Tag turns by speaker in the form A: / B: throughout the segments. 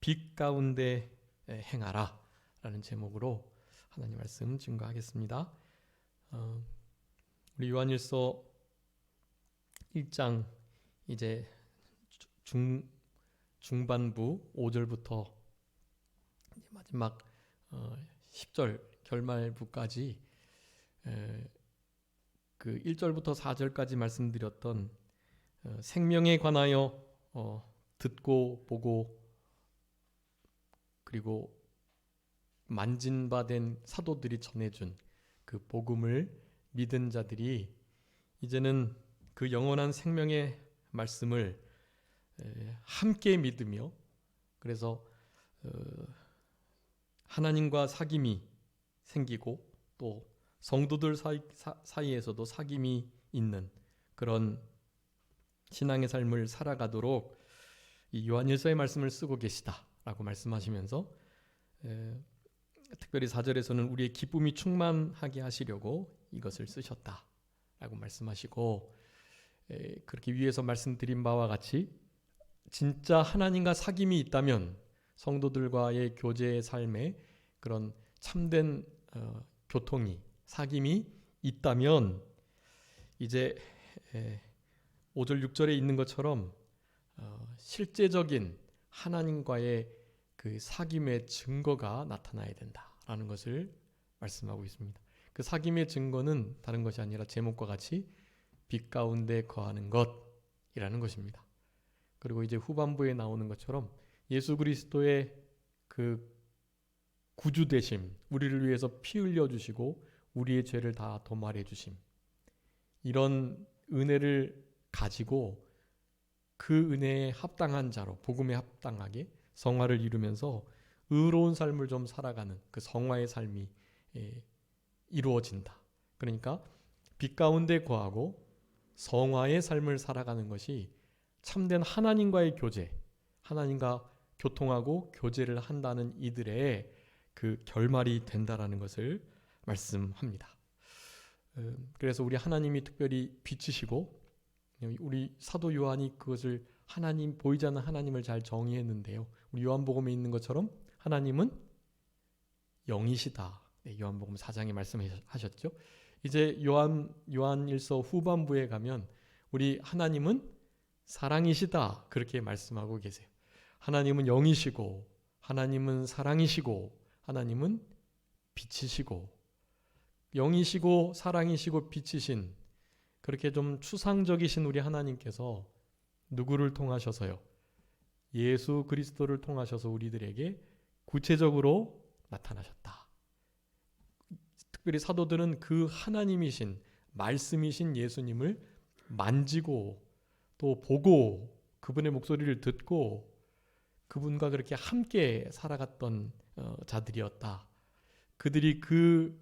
A: 빛 가운데 행하라 라는 제목으로 하나님 말씀 증거하겠습니다. 우리 요한일서 1장 이제 중반부 5절부터 마지막 10절 결말부까지 그 1절부터 4절까지 말씀드렸던 생명에 관하여 듣고 보고 그리고 만진 바 된 사도들이 전해준 그 복음을 믿은 자들이 이제는 그 영원한 생명의 말씀을 함께 믿으며 그래서 하나님과 사귐이 생기고 또 성도들 사이에서도 사귐이 있는 그런 신앙의 삶을 살아가도록 이 요한일서의 말씀을 쓰고 계시다라고 말씀하시면서 특별히 4절에서는 우리의 기쁨이 충만하게 하시려고 이것을 쓰셨다라고 말씀하시고 그렇게 위에서 말씀드린 바와 같이 진짜 하나님과 사귐이 있다면 성도들과의 교제의 삶에 그런 참된 교통이 사귐이 있다면 이제 5절 6절에 있는 것처럼 실제적인 하나님과의 그 사귐의 증거가 나타나야 된다라는 것을 말씀하고 있습니다. 그 사귐의 증거는 다른 것이 아니라 제목과 같이 빛 가운데 거하는 것이라는 것입니다. 그리고 이제 후반부에 나오는 것처럼 예수 그리스도의 그 구주 되심, 우리를 위해서 피 흘려 주시고 우리의 죄를 다 도말해 주심, 이런 은혜를 가지고 그 은혜에 합당한 자로 복음에 합당하게 성화를 이루면서 의로운 삶을 좀 살아가는 그 성화의 삶이 이루어진다. 그러니까 빛 가운데 거하고 성화의 삶을 살아가는 것이 참된 하나님과의 교제, 하나님과 교통하고 교제를 한다는 이들의 그 결말이 된다라는 것을 말씀합니다. 그래서 우리 하나님이 특별히 빛이시고 우리 사도 요한이 그것을 하나님, 보이지 않는 하나님을 잘 정의했는데요. 우리 요한복음에 있는 것처럼 하나님은 영이시다. 요한복음 4장에 말씀하셨죠. 이제 요한일서 후반부에 가면 우리 하나님은 사랑이시다 그렇게 말씀하고 계세요. 하나님은 영이시고 하나님은 사랑이시고 하나님은 빛이시고 영이시고 사랑이시고 빛이신 그렇게 좀 추상적이신 우리 하나님께서 누구를 통하셔서요? 예수 그리스도를 통하셔서 우리들에게 구체적으로 나타나셨다. 특별히 사도들은 그 하나님이신 말씀이신 예수님을 만지고 또 보고 그분의 목소리를 듣고 그분과 그렇게 함께 살아갔던 자들이었다. 그들이 그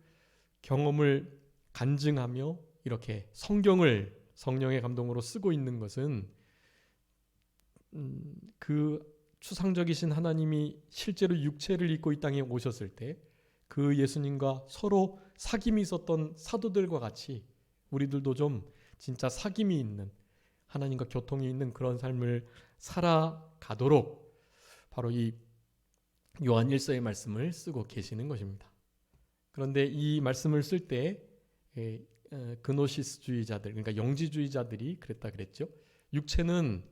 A: 경험을 간증하며 이렇게 성경을 성령의 감동으로 쓰고 있는 것은 그 추상적이신 하나님이 실제로 육체를 입고 이 땅에 오셨을 때 그 예수님과 서로 사귐이 있었던 사도들과 같이 우리들도 좀 진짜 사귐이 있는 하나님과 교통이 있는 그런 삶을 살아가도록 바로 이 요한 1서의 말씀을 쓰고 계시는 것입니다. 그런데 이 말씀을 쓸 때 그노시스주의자들, 그러니까 영지주의자들이 그랬죠. 육체는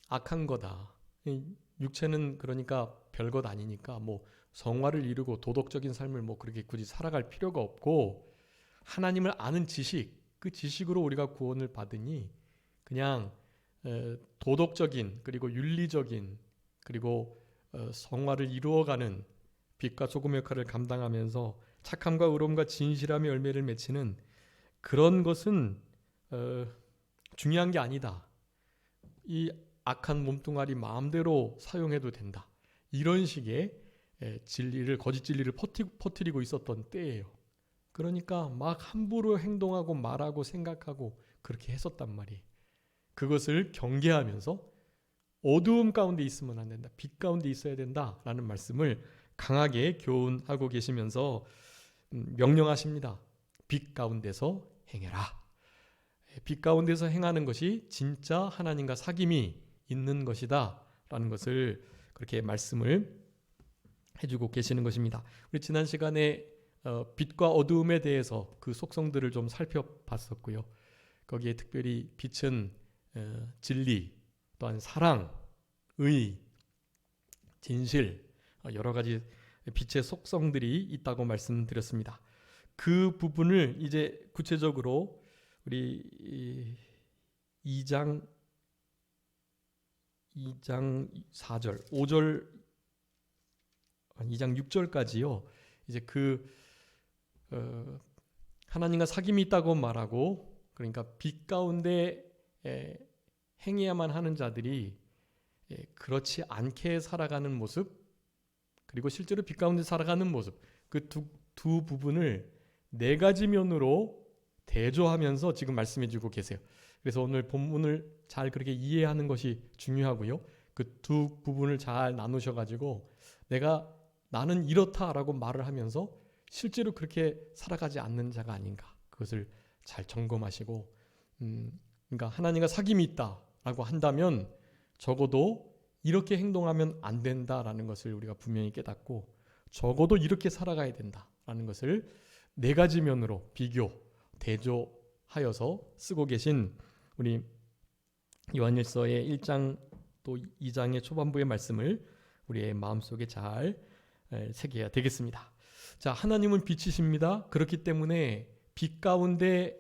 A: 악한 거다. 육체는 그러니까 별것 아니니까 뭐 성화를 이루고 도덕적인 삶을 뭐 그렇게 굳이 살아갈 필요가 없고 하나님을 아는 지식, 그 지식으로 우리가 구원을 받으니 그냥 도덕적인 그리고 윤리적인 그리고 성화를 이루어가는 빛과 소금 역할을 감당하면서 착함과 의로움과 진실함의 열매를 맺히는 그런 것은 중요한 게 아니다. 이 악한 몸뚱아리 마음대로 사용해도 된다. 이런 식의 진리를, 거짓 진리를 퍼뜨리고 있었던 때예요. 그러니까 막 함부로 행동하고 말하고 생각하고 그렇게 했었단 말이에요. 그것을 경계하면서 어두움 가운데 있으면 안 된다. 빛 가운데 있어야 된다라는 말씀을 강하게 교훈하고 계시면서 명령하십니다. 빛 가운데서 행해라. 빛 가운데서 행하는 것이 진짜 하나님과 사귐이 있는 것이다 라는 것을 그렇게 말씀을 해주고 계시는 것입니다. 우리 지난 시간에 빛과 어두움에 대해서 그 속성들을 좀 살펴봤었고요. 거기에 특별히 빛은 진리, 또한 사랑, 의, 진실, 여러 가지 빛의 속성들이 있다고 말씀드렸습니다. 그 부분을 이제 구체적으로 우리 2장 4절, 5절, 2장 6절까지요. 이제 하나님과 사귐이 있다고 말하고, 그러니까 빛 가운데 행해야만 하는 자들이 그렇지 않게 살아가는 모습, 그리고 실제로 빛 가운데 살아가는 모습, 그 두 부분을 네 가지 면으로 대조하면서 지금 말씀해주고 계세요. 그래서 오늘 본문을 잘 그렇게 이해하는 것이 중요하고요. 그 두 부분을 잘 나누셔가지고 나는 이렇다라고 말을 하면서 실제로 그렇게 살아가지 않는 자가 아닌가, 그것을 잘 점검하시고, 그러니까 하나님과 사귐이 있다라고 한다면 적어도 이렇게 행동하면 안 된다라는 것을 우리가 분명히 깨닫고, 적어도 이렇게 살아가야 된다라는 것을 네 가지 면으로 비교, 대조하여서 쓰고 계신 우리 요한일서의 1장 또 2장의 초반부의 말씀을 우리의 마음속에 잘 새겨야 되겠습니다. 자, 하나님은 빛이십니다. 그렇기 때문에 빛 가운데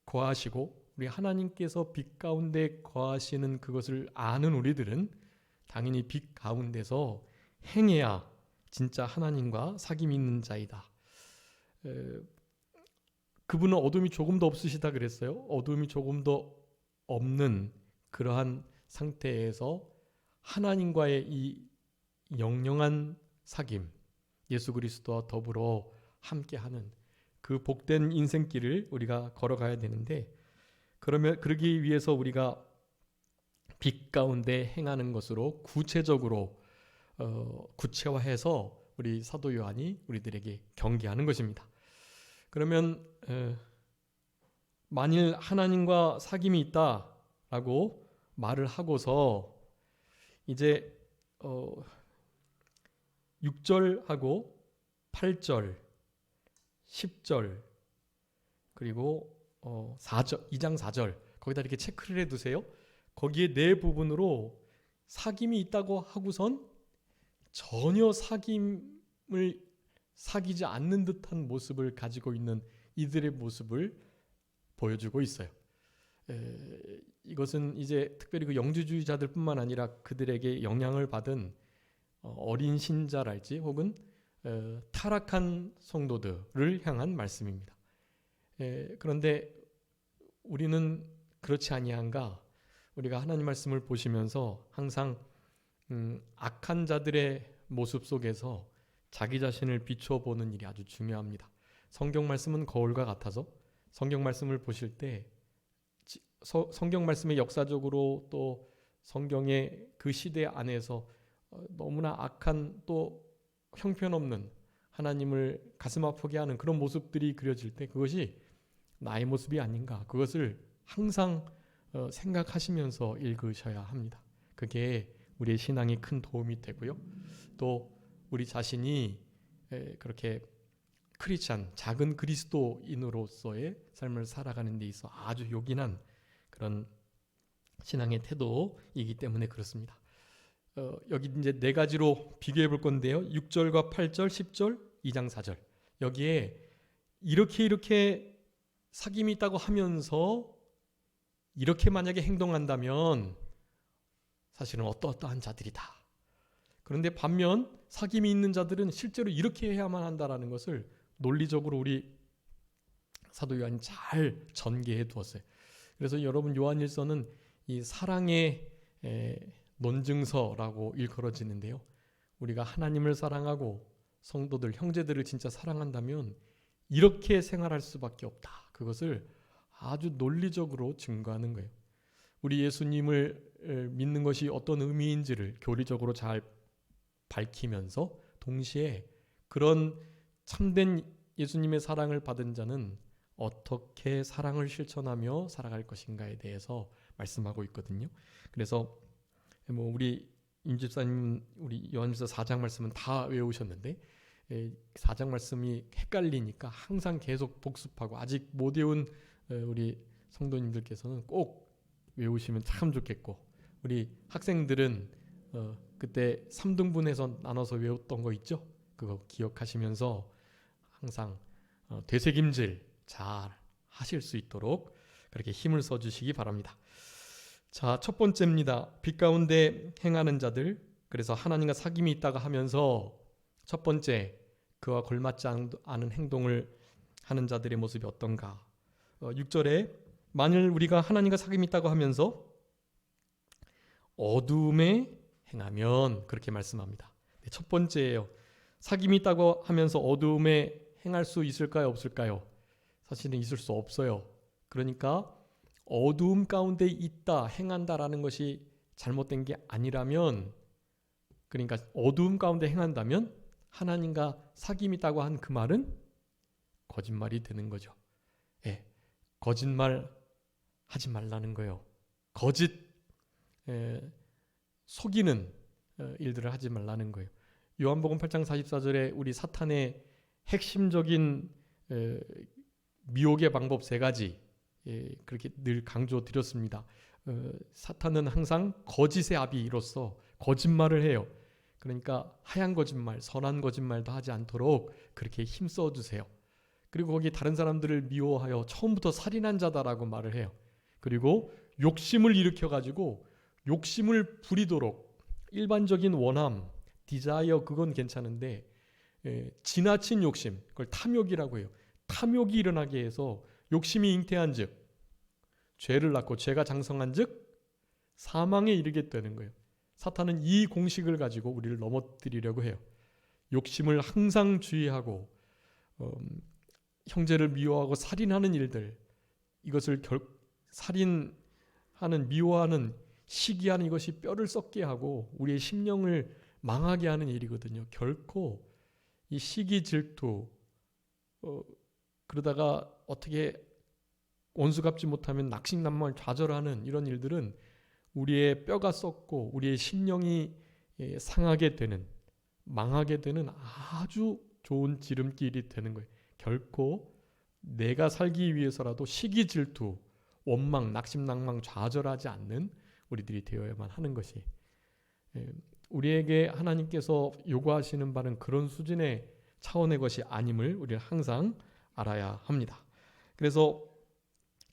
A: 거하시고, 우리 하나님께서 빛 가운데 거하시는 그것을 아는 우리들은 당연히 빛 가운데서 행해야 진짜 하나님과 사귐이 있는 자이다. 그분은 어둠이 조금 더 없으시다 그랬어요. 어둠이 조금 더 없는 그러한 상태에서 하나님과의 이 영영한 사귐, 예수 그리스도와 더불어 함께하는 그 복된 인생길을 우리가 걸어가야 되는데, 그러기 위해서 우리가 빛 가운데 행하는 것으로 구체적으로 구체화해서 우리 사도 요한이 우리들에게 경계하는 것입니다. 그러면 만일 하나님과 사귐이 있다라고 말을 하고서 이제 6절하고 8절, 10절, 그리고 4절, 2장 4절 거기다 이렇게 체크를 해두세요. 거기에 네 부분으로 사귐이 있다고 하고선 전혀 사귐을 사귀지 않는 듯한 모습을 가지고 있는 이들의 모습을 보여주고 있어요. 이것은 이제 특별히 그 영주주의자들뿐만 아니라 그들에게 영향을 받은 어린 신자랄지 혹은 타락한 성도들을 향한 말씀입니다. 그런데 우리는 그렇지 아니한가? 우리가 하나님 말씀을 보시면서 항상 악한 자들의 모습 속에서 자기 자신을 비춰보는 일이 아주 중요합니다. 성경 말씀은 거울과 같아서 성경 말씀을 보실 때 성경 말씀의 역사적으로 또 성경의 그 시대 안에서 너무나 악한 또 형편없는 하나님을 가슴 아프게 하는 그런 모습들이 그려질 때 그것이 나의 모습이 아닌가, 그것을 항상 생각하시면서 읽으셔야 합니다. 그게 우리의 신앙에 큰 도움이 되고요. 또 우리 자신이 그렇게 크리스찬, 작은 그리스도인으로서의 삶을 살아가는 데 있어 아주 요긴한 그런 신앙의 태도이기 때문에 그렇습니다. 여기 이제 네 가지로 비교해 볼 건데요. 6절과 8절, 10절, 2장 4절. 여기에 이렇게 사귐이 있다고 하면서 이렇게 만약에 행동한다면 사실은 어떠한 자들이다. 그런데 반면 사귐이 있는 자들은 실제로 이렇게 해야만 한다라는 것을 논리적으로 우리 사도 요한이 잘 전개해 두었어요. 그래서 여러분 요한일서는 이 사랑의 논증서라고 일컬어지는데요. 우리가 하나님을 사랑하고 성도들, 형제들을 진짜 사랑한다면 이렇게 생활할 수밖에 없다. 그것을 아주 논리적으로 증거하는 거예요. 우리 예수님을 믿는 것이 어떤 의미인지를 교리적으로 잘 밝히면서 동시에 그런 참된 예수님의 사랑을 받은 자는 어떻게 사랑을 실천하며 살아갈 것인가에 대해서 말씀하고 있거든요. 그래서 우리 임 집사님 우리 요한일서 4장 말씀은 다 외우셨는데 4장 말씀이 헷갈리니까 항상 계속 복습하고 아직 못 외운 우리 성도님들께서는 꼭 외우시면 참 좋겠고, 우리 학생들은 그때 3등분해서 나눠서 외웠던 거 있죠? 그거 기억하시면서 항상 되새김질 잘 하실 수 있도록 그렇게 힘을 써주시기 바랍니다. 자, 첫 번째입니다. 빛 가운데 행하는 자들. 그래서 하나님과 사귐이 있다가 하면서 첫 번째, 그와 걸맞지 않은 행동을 하는 자들의 모습이 어떤가. 6절에 만일 우리가 하나님과 사귐이 있다고 하면서 어둠에 행하면, 그렇게 말씀합니다. 첫 번째예요. 사귐이 있다고 하면서 어둠에 행할 수 있을까요, 없을까요? 사실은 있을 수 없어요. 그러니까 어두움 가운데 있다, 행한다라는 것이 잘못된 게 아니라면, 그러니까 어두움 가운데 행한다면 하나님과 사귐이 있다고 한 그 말은 거짓말이 되는 거죠. 예, 거짓말 하지 말라는 거예요. 거짓 속이는 일들을 하지 말라는 거예요. 요한복음 8장 44절에 우리 사탄의 핵심적인 미혹의 방법 3가지 그렇게 늘 강조드렸습니다. 사탄은 항상 거짓의 아비로서 거짓말을 해요. 그러니까 하얀 거짓말, 선한 거짓말도 하지 않도록 그렇게 힘써 주세요. 그리고 거기 다른 사람들을 미워하여 처음부터 살인한 자다라고 말을 해요. 그리고 욕심을 일으켜가지고 욕심을 부리도록, 일반적인 원함, 디자이어 그건 괜찮은데 지나친 욕심, 그걸 탐욕이라고 해요. 탐욕이 일어나게 해서 욕심이 잉태한 즉 죄를 낳고 죄가 장성한 즉 사망에 이르게 되는 거예요. 사탄은 이 공식을 가지고 우리를 넘어뜨리려고 해요. 욕심을 항상 주의하고 형제를 미워하고 살인하는 일들, 이것을 살인하는, 미워하는, 시기하는 이것이 뼈를 썩게 하고 우리의 심령을 망하게 하는 일이거든요. 결코 이 시기, 질투, 그러다가 어떻게 원수 갚지 못하면 낙심난망을 좌절하는 이런 일들은 우리의 뼈가 썩고 우리의 심령이 상하게 되는, 망하게 되는 아주 좋은 지름길이 되는 거예요. 결코 내가 살기 위해서라도 시기, 질투, 원망, 낙심난망 좌절하지 않는 우리들이 되어야만 하는 것이, 우리에게 하나님께서 요구하시는 바는 그런 수준의 차원의 것이 아님을 우리는 항상 알아야 합니다. 그래서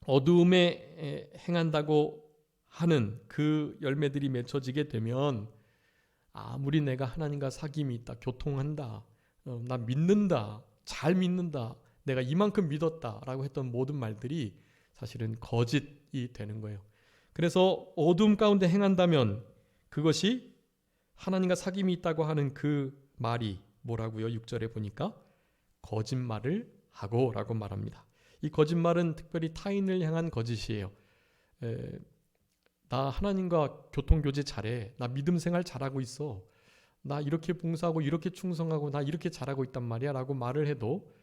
A: 어두움에 행한다고 하는 그 열매들이 맺혀지게 되면 아무리 내가 하나님과 사귐이 있다, 교통한다, 나 믿는다, 잘 믿는다, 내가 이만큼 믿었다라고 했던 모든 말들이 사실은 거짓이 되는 거예요. 그래서 어두움 가운데 행한다면 그것이 하나님과 사귐이 있다고 하는 그 말이 뭐라고요? 6절에 보니까 거짓말을 하고 라고 말합니다. 이 거짓말은 특별히 타인을 향한 거짓이에요. 나 하나님과 교통교제 잘해, 나 믿음 생활 잘하고 있어, 나 이렇게 봉사하고 이렇게 충성하고 나 이렇게 잘하고 있단 말이야 라고 말을 해도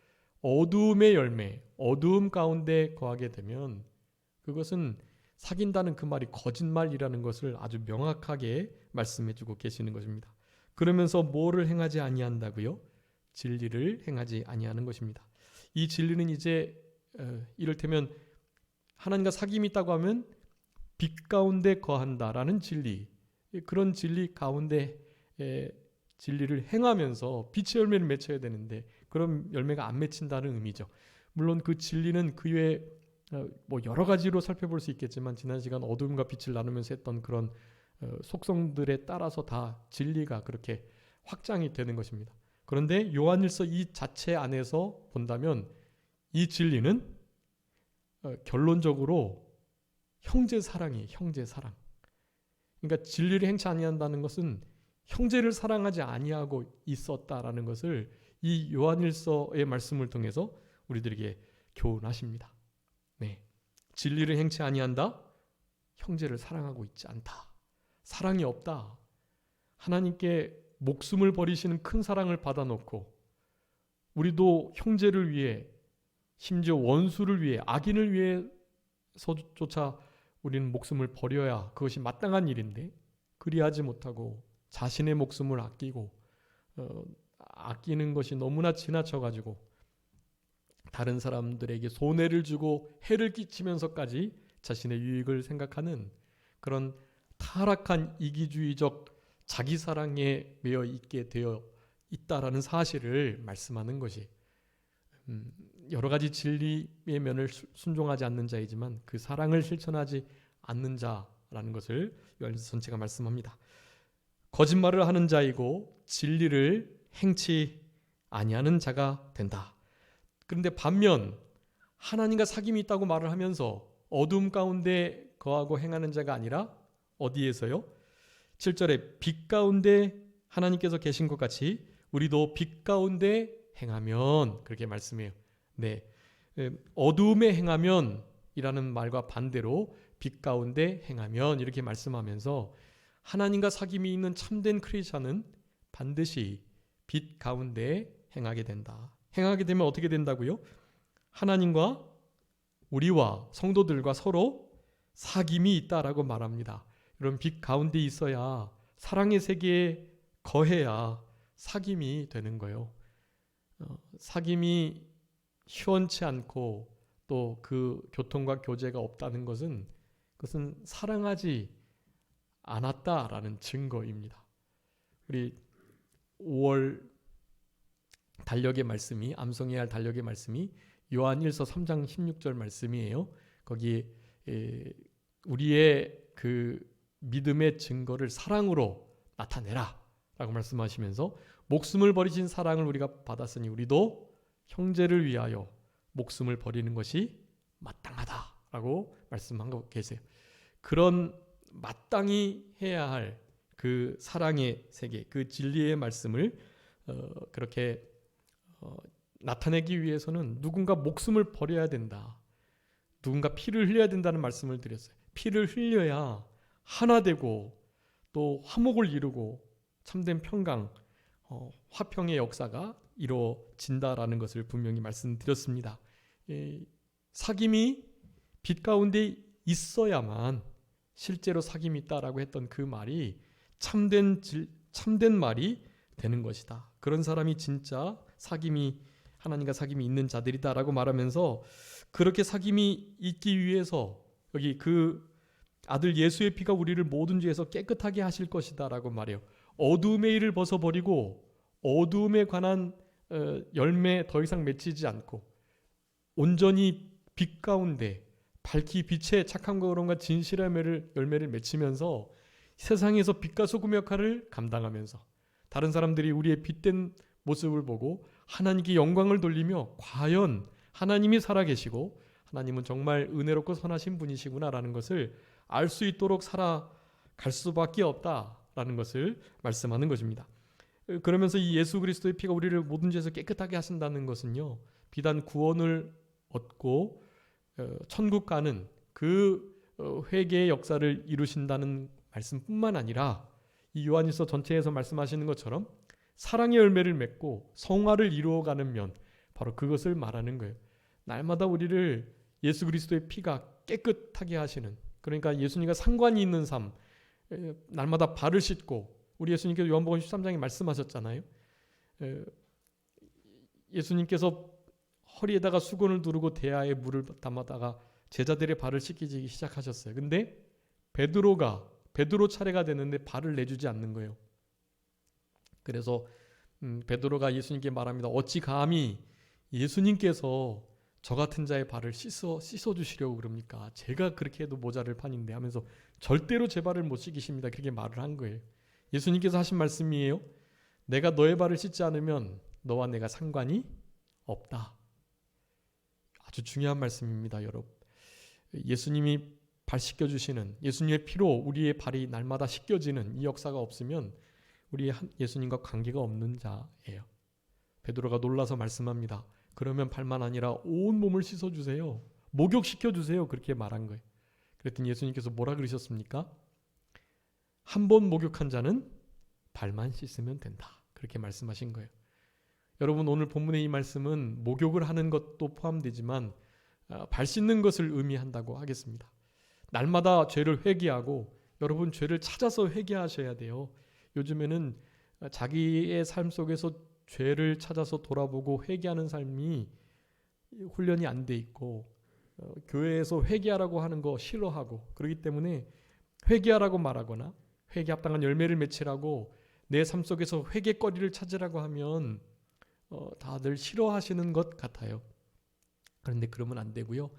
A: 어두움의 열매, 어두움 가운데 거하게 되면 그것은 사귄다는 그 말이 거짓말이라는 것을 아주 명확하게 말씀해주고 계시는 것입니다. 그러면서 뭐를 행하지 아니한다고요? 진리를 행하지 아니하는 것입니다. 이 진리는 이제 이를테면 하나님과 사귐이 있다고 하면 빛 가운데 거한다라는 진리, 그런 진리 가운데 진리를 행하면서 빛의 열매를 맺혀야 되는데 그런 열매가 안 맺힌다는 의미죠. 물론 그 진리는 그 외에 뭐 여러 가지로 살펴볼 수 있겠지만 지난 시간 어둠과 빛을 나누면서 했던 그런 속성들에 따라서 다 진리가 그렇게 확장이 되는 것입니다. 그런데 요한일서 이 자체 안에서 본다면 이 진리는 결론적으로 형제 사랑이에요. 형제 사랑. 그러니까 진리를 행치 아니한다는 것은 형제를 사랑하지 아니하고 있었다라는 것을 이 요한일서의 말씀을 통해서 우리들에게 교훈하십니다. 네, 진리를 행치 아니한다. 형제를 사랑하고 있지 않다. 사랑이 없다. 하나님께 목숨을 버리시는 큰 사랑을 받아놓고 우리도 형제를 위해, 심지어 원수를 위해, 악인을 위해서조차 우리는 목숨을 버려야 그것이 마땅한 일인데 그리하지 못하고 자신의 목숨을 아끼고 아끼는 것이 너무나 지나쳐가지고 다른 사람들에게 손해를 주고 해를 끼치면서까지 자신의 유익을 생각하는 그런 타락한 이기주의적 자기사랑에 매여 있게 되어 있다라는 사실을 말씀하는 것이 여러 가지 진리의 면을 순종하지 않는 자이지만 그 사랑을 실천하지 않는 자라는 것을 요한일서 전체가 말씀합니다. 거짓말을 하는 자이고 진리를 행치 아니하는 자가 된다. 그런데 반면 하나님과 사귐이 있다고 말을 하면서 어둠 가운데 거하고 행하는 자가 아니라 어디에서요? 7절에 빛 가운데 하나님께서 계신 것 같이 우리도 빛 가운데 행하면, 그렇게 말씀해요. 네, 어둠에 행하면 이라는 말과 반대로 빛 가운데 행하면 이렇게 말씀하면서 하나님과 사귐이 있는 참된 크리스천은 반드시 빛 가운데 행하게 된다. 행하게 되면 어떻게 된다고요? 하나님과 우리와 성도들과 서로 사귐이 있다라고 말합니다. 여러분, 빛 가운데 있어야 사랑의 세계에 거해야 사귐이 되는 거예요. 사귐이 시원치 않고 또 그 교통과 교제가 없다는 것은 그것은 사랑하지 않았다라는 증거입니다. 우리 5월 달력의 말씀이, 암송해야 할 달력의 말씀이 요한일서 3장 16절 말씀이에요. 거기에 우리의 그 믿음의 증거를 사랑으로 나타내라 라고 말씀하시면서 목숨을 버리신 사랑을 우리가 받았으니 우리도 형제를 위하여 목숨을 버리는 것이 마땅하다라고 말씀하고 계세요. 그런 마땅히 해야 할 그 사랑의 세계, 그 진리의 말씀을 그렇게 나타내기 위해서는 누군가 목숨을 버려야 된다. 누군가 피를 흘려야 된다는 말씀을 드렸어요. 피를 흘려야 하나 되고 또 화목을 이루고 참된 평강, 화평의 역사가 이루어진다라는 것을 분명히 말씀드렸습니다. 사귐이 빛 가운데 있어야만 실제로 사귐이 있다라고 했던 그 말이 참된 말이 되는 것이다. 그런 사람이 진짜 사귐이, 하나님과 사귐이 있는 자들이다라고 말하면서 그렇게 사귐이 있기 위해서 여기 그 아들 예수의 피가 우리를 모든 죄에서 깨끗하게 하실 것이다라고 말해요. 어두움의 일을 벗어버리고 어두움에 관한 열매 더 이상 맺히지 않고 온전히 빛 가운데 밝히 빛의 착함과 의로움과 진실의 열매를 맺히면서 세상에서 빛과 소금 역할을 감당하면서 다른 사람들이 우리의 빛된 모습을 보고 하나님께 영광을 돌리며 과연 하나님이 살아계시고 하나님은 정말 은혜롭고 선하신 분이시구나라는 것을 알 수 있도록 살아갈 수밖에 없다라는 것을 말씀하는 것입니다. 그러면서 이 예수 그리스도의 피가 우리를 모든 죄에서 깨끗하게 하신다는 것은요, 비단 구원을 얻고 천국 가는 그 회개의 역사를 이루신다는 말씀뿐만 아니라 이 요한일서 전체에서 말씀하시는 것처럼 사랑의 열매를 맺고 성화를 이루어가는 면, 바로 그것을 말하는 거예요. 날마다 우리를 예수 그리스도의 피가 깨끗하게 하시는, 그러니까 예수님과 상관이 있는 삶, 날마다 발을 씻고, 우리 예수님께서 요한복음 13장에 말씀하셨잖아요. 예수님께서 허리에다가 수건을 두르고 대야에 물을 담아다가 제자들의 발을 씻기기 시작하셨어요. 근데 베드로 차례가 됐는데 발을 내주지 않는 거예요. 그래서 베드로가 예수님께 말합니다. 어찌 감히 예수님께서 저 같은 자의 발을 씻어 주시려고 그럽니까? 제가 그렇게 해도 모자랄 판인데 하면서 절대로 제 발을 못 씻기십니다. 그렇게 말을 한 거예요. 예수님께서 하신 말씀이에요. 내가 너의 발을 씻지 않으면 너와 내가 상관이 없다. 아주 중요한 말씀입니다, 여러분. 예수님이 발 씻겨주시는, 예수님의 피로 우리의 발이 날마다 씻겨지는 이 역사가 없으면 우리 예수님과 관계가 없는 자예요. 베드로가 놀라서 말씀합니다. 그러면 발만 아니라 온 몸을 씻어주세요. 목욕시켜주세요. 그렇게 말한 거예요. 그랬더니 예수님께서 뭐라 그러셨습니까? 한 번 목욕한 자는 발만 씻으면 된다. 그렇게 말씀하신 거예요. 여러분, 오늘 본문의 이 말씀은 목욕을 하는 것도 포함되지만 발 씻는 것을 의미한다고 하겠습니다. 날마다 죄를 회개하고, 여러분 죄를 찾아서 회개하셔야 돼요. 요즘에는 자기의 삶 속에서 죄를 찾아서 돌아보고 회개하는 삶이 훈련이 안 돼 있고 교회에서 회개하라고 하는 거 싫어하고 그렇기 때문에 회개하라고 말하거나 회개 합당한 열매를 맺히라고 내 삶 속에서 회개거리를 찾으라고 하면 다들 싫어하시는 것 같아요. 그런데 그러면 안 되고요.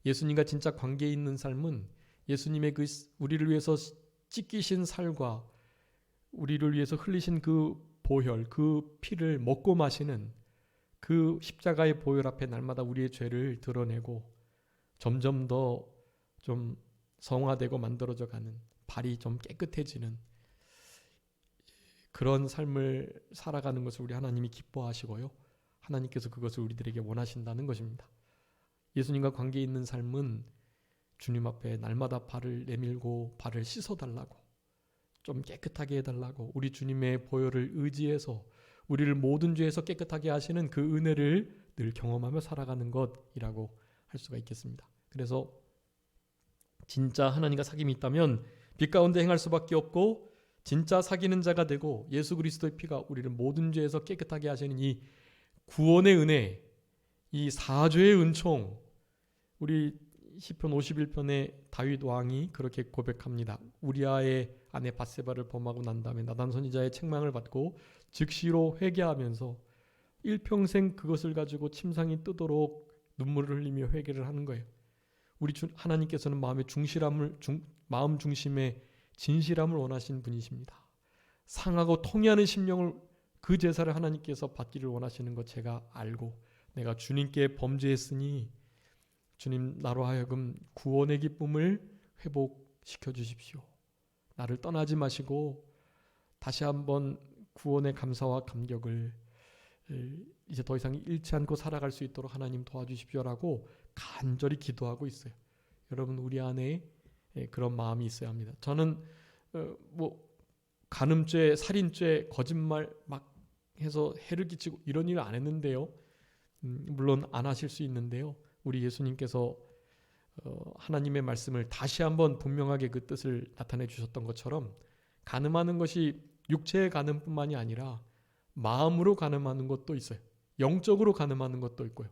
A: 예수님과 진짜 관계 있는 삶은 예수님의 그 우리를 위해서 찢기신 살과 우리를 위해서 흘리신 그 보혈, 그 피를 먹고 마시는 그 십자가의 보혈 앞에 날마다 우리의 죄를 드러내고 점점 더 좀 성화되고 만들어져 가는, 발이 좀 깨끗해지는 그런 삶을 살아가는 것을 우리 하나님이 기뻐하시고요. 하나님께서 그것을 우리들에게 원하신다는 것입니다. 예수님과 관계 있는 삶은 주님 앞에 날마다 발을 내밀고 발을 씻어달라고, 좀 깨끗하게 해달라고, 우리 주님의 보혈을 의지해서 우리를 모든 죄에서 깨끗하게 하시는 그 은혜를 늘 경험하며 살아가는 것이라고 할 수가 있겠습니다. 그래서 진짜 하나님과 사귐이 있다면 빛 가운데 행할 수밖에 없고, 진짜 사귀는 자가 되고 예수 그리스도의 피가 우리를 모든 죄에서 깨끗하게 하시는 이 구원의 은혜, 이 사죄의 은총, 우리 시편 51편의 다윗 왕이 그렇게 고백합니다. 우리아의 아내 밧세바를 범하고 난 다음에 나단 선지자의 책망을 받고 즉시로 회개하면서 일평생 그것을 가지고 침상이 뜨도록 눈물을 흘리며 회개를 하는 거예요. 우리 하나님께서는 마음 중심의 진실함을 원하신 분이십니다. 상하고 통해하는 심령을, 그 제사를 하나님께서 받기를 원하시는 것 제가 알고 내가 주님께 범죄했으니 주님 나로 하여금 구원의 기쁨을 회복시켜 주십시오. 나를 떠나지 마시고 다시 한번 구원의 감사와 감격을 이제 더 이상 잃지 않고 살아갈 수 있도록 하나님 도와주십시오라고 간절히 기도하고 있어요. 여러분, 우리 안에 그런 마음이 있어야 합니다. 저는 간음죄, 살인죄, 거짓말 막 해서 해를 끼치고 이런 일을 안 했는데요. 물론 안 하실 수 있는데요. 우리 예수님께서 하나님의 말씀을 다시 한번 분명하게 그 뜻을 나타내 주셨던 것처럼 간음하는 것이 육체의 간음뿐만이 아니라 마음으로 간음하는 것도 있어요. 영적으로 간음하는 것도 있고요.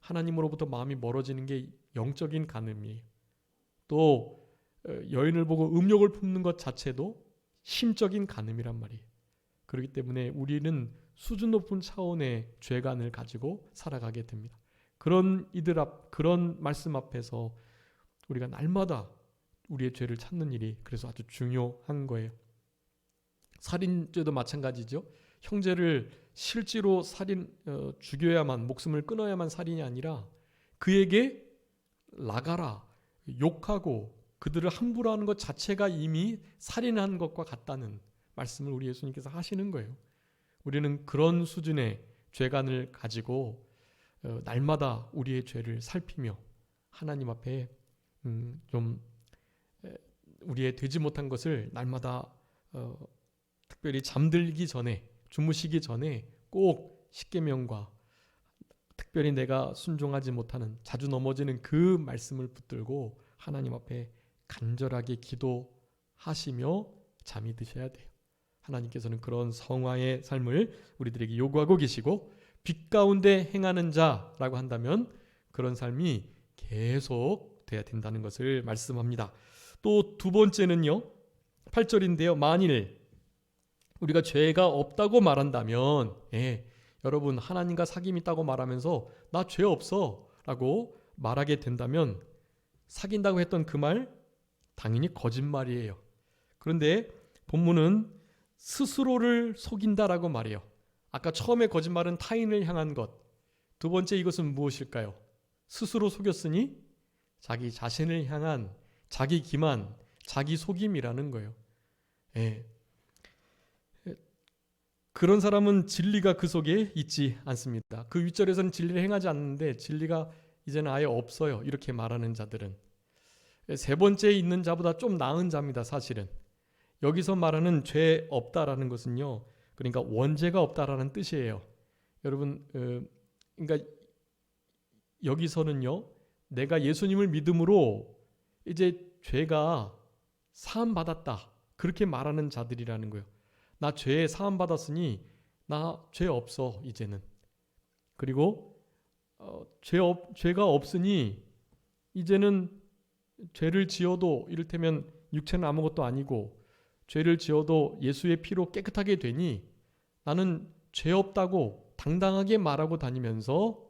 A: 하나님으로부터 마음이 멀어지는 게 영적인 간음이에요. 또 여인을 보고 음욕을 품는 것 자체도 심적인 간음이란 말이에요. 그렇기 때문에 우리는 수준 높은 차원의 죄관을 가지고 살아가게 됩니다. 그런 말씀 앞에서 우리가 날마다 우리의 죄를 찾는 일이 그래서 아주 중요한 거예요. 살인죄도 마찬가지죠. 형제를 실제로 죽여야만, 목숨을 끊어야만 살인이 아니라 그에게 나가라, 욕하고 그들을 함부로 하는 것 자체가 이미 살인한 것과 같다는 말씀을 우리 예수님께서 하시는 거예요. 우리는 그런 수준의 죄관을 가지고 날마다 우리의 죄를 살피며 하나님 앞에 좀 우리의 되지 못한 것을 날마다 특별히 잠들기 전에, 주무시기 전에 꼭 십계명과 특별히 내가 순종하지 못하는, 자주 넘어지는 그 말씀을 붙들고 하나님 앞에 간절하게 기도하시며 잠이 드셔야 돼요. 하나님께서는 그런 성화의 삶을 우리들에게 요구하고 계시고, 빛 가운데 행하는 자라고 한다면 그런 삶이 계속 돼야 된다는 것을 말씀합니다. 또 두 번째는요, 8절인데요. 만일 우리가 죄가 없다고 말한다면, 여러분, 하나님과 사귐이 있다고 말하면서 나 죄 없어 라고 말하게 된다면 사귄다고 했던 그 말 당연히 거짓말이에요. 그런데 본문은 스스로를 속인다라고 말해요. 아까 처음에 거짓말은 타인을 향한 것, 두 번째 이것은 무엇일까요? 스스로 속였으니 자기 자신을 향한 자기 기만, 자기 속임이라는 거예요. 그런 사람은 진리가 그 속에 있지 않습니다. 그 윗절에서는 진리를 행하지 않는데 진리가 이제는 아예 없어요. 이렇게 말하는 자들은. 세 번째에 있는 자보다 좀 나은 자입니다. 사실은. 여기서 말하는 죄 없다라는 것은요, 그러니까 원죄가 없다라는 뜻이에요. 여러분, 그러니까 여기서는요, 내가 예수님을 믿음으로 이제 죄가 사함 받았다, 그렇게 말하는 자들이라는 거예요. 나 죄 사함 받았으니 나 죄 없어 이제는. 그리고 죄가 없으니 이제는 죄를 지어도 이를테면 육체는 아무것도 아니고 죄를 지어도 예수의 피로 깨끗하게 되니 나는 죄 없다고 당당하게 말하고 다니면서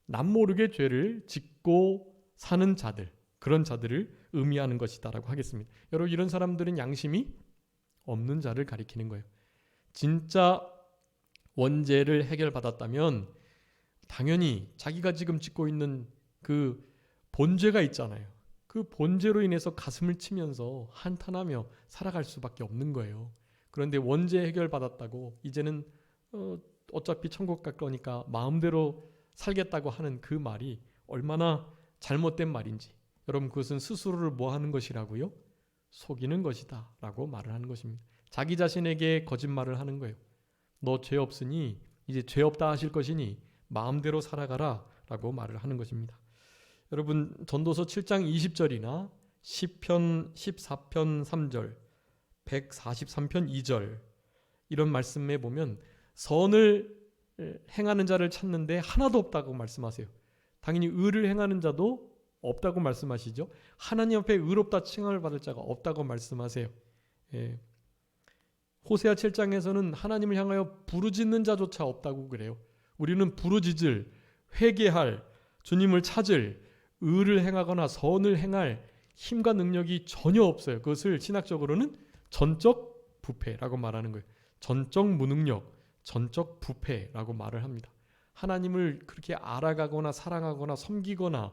A: 남 모르게 죄를 짓고 사는 자들, 그런 자들을 의미하는 것이다라고 하겠습니다. 여러분, 이런 사람들은 양심이 없는 자를 가리키는 거예요. 진짜 원죄를 해결받았다면 당연히 자기가 지금 짓고 있는 그 본죄가 있잖아요. 그 본죄로 인해서 가슴을 치면서 한탄하며 살아갈 수밖에 없는 거예요. 그런데 원죄 해결받았다고 이제는 어차피 천국 갈 거니까 마음대로 살겠다고 하는 그 말이 얼마나 잘못된 말인지, 여러분, 그것은 스스로를 뭐 하는 것이라고요? 속이는 것이다 라고 말을 하는 것입니다. 자기 자신에게 거짓말을 하는 거예요. 너 죄 없으니 이제 죄 없다 하실 것이니 마음대로 살아가라 라고 말을 하는 것입니다. 여러분, 전도서 7장 20절이나 시편 14편 3절, 143편 2절 이런 말씀에 보면 선을 행하는 자를 찾는데 하나도 없다고 말씀하세요. 당연히 의를 행하는 자도 없다고 말씀하시죠. 하나님 앞에 의롭다 칭함을 받을 자가 없다고 말씀하세요. 예. 호세아 7장에서는 하나님을 향하여 부르짖는 자조차 없다고 그래요. 우리는 부르짖을, 회개할, 주님을 찾을, 의를 행하거나 선을 행할 힘과 능력이 전혀 없어요. 그것을 신학적으로는 전적 부패라고 말하는 거예요. 전적 무능력, 전적 부패라고 말을 합니다. 하나님을 그렇게 알아가거나 사랑하거나 섬기거나